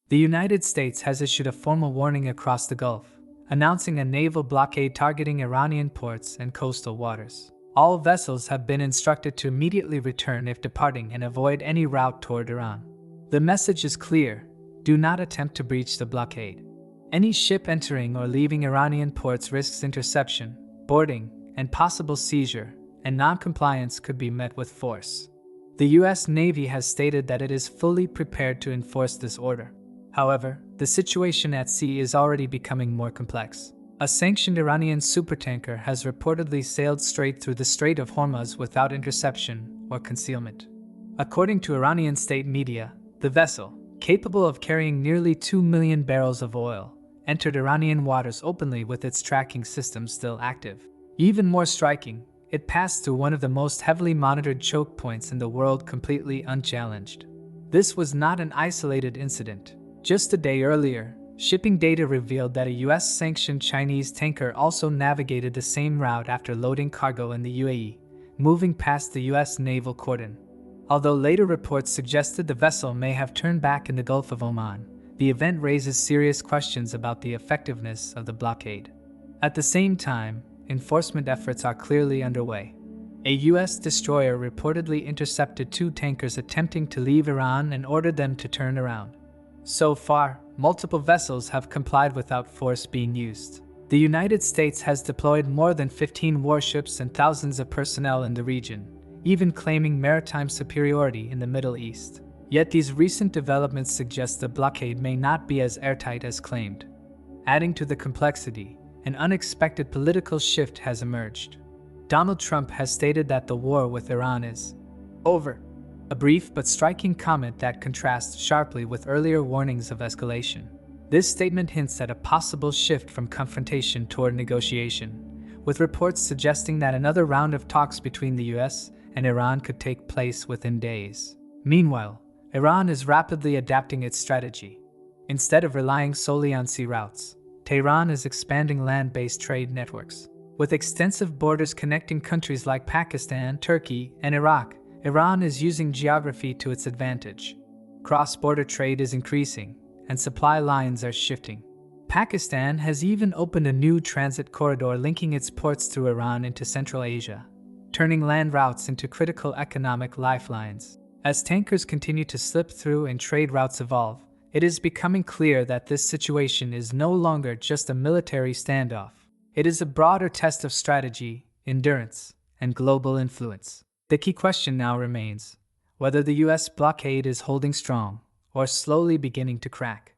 The United States has issued a formal warning across the Gulf, announcing a naval blockade targeting Iranian ports and coastal waters. All vessels have been instructed to immediately return if departing and avoid any route toward Iran. The message is clear: do not attempt to breach the blockade. Any ship entering or leaving Iranian ports risks interception, boarding, and possible seizure, and non-compliance could be met with force. The U.S. Navy has stated that it is fully prepared to enforce this order. However, the situation at sea is already becoming more complex. A sanctioned Iranian supertanker has reportedly sailed straight through the Strait of Hormuz without interception or concealment. According to Iranian state media, the vessel, capable of carrying nearly 2 million barrels of oil, entered Iranian waters openly with its tracking system still active. Even more striking, it passed through one of the most heavily monitored choke points in the world completely unchallenged. This was not an isolated incident. Just a day earlier, shipping data revealed that a US-sanctioned Chinese tanker also navigated the same route after loading cargo in the UAE, moving past the US naval cordon. Although later reports suggested the vessel may have turned back in the Gulf of Oman, the event raises serious questions about the effectiveness of the blockade. At the same time, enforcement efforts are clearly underway. A US destroyer reportedly intercepted 2 tankers attempting to leave Iran and ordered them to turn around. So far, multiple vessels have complied without force being used. The United States has deployed more than 15 warships and thousands of personnel in the region, even claiming maritime superiority in the Middle East. Yet these recent developments suggest the blockade may not be as airtight as claimed. Adding to the complexity, an unexpected political shift has emerged. Donald Trump has stated that the war with Iran is over. A brief but striking comment that contrasts sharply with earlier warnings of escalation. This statement hints at a possible shift from confrontation toward negotiation, with reports suggesting that another round of talks between the US and Iran could take place within days. Meanwhile, Iran is rapidly adapting its strategy. Instead of relying solely on sea routes, Tehran is expanding land-based trade networks. With extensive borders connecting countries like Pakistan, Turkey, and Iraq, Iran is using geography to its advantage. Cross-border trade is increasing, and supply lines are shifting. Pakistan has even opened a new transit corridor linking its ports through Iran into Central Asia, turning land routes into critical economic lifelines. As tankers continue to slip through and trade routes evolve, it is becoming clear that this situation is no longer just a military standoff. It is a broader test of strategy, endurance, and global influence. The key question now remains whether the US blockade is holding strong or slowly beginning to crack.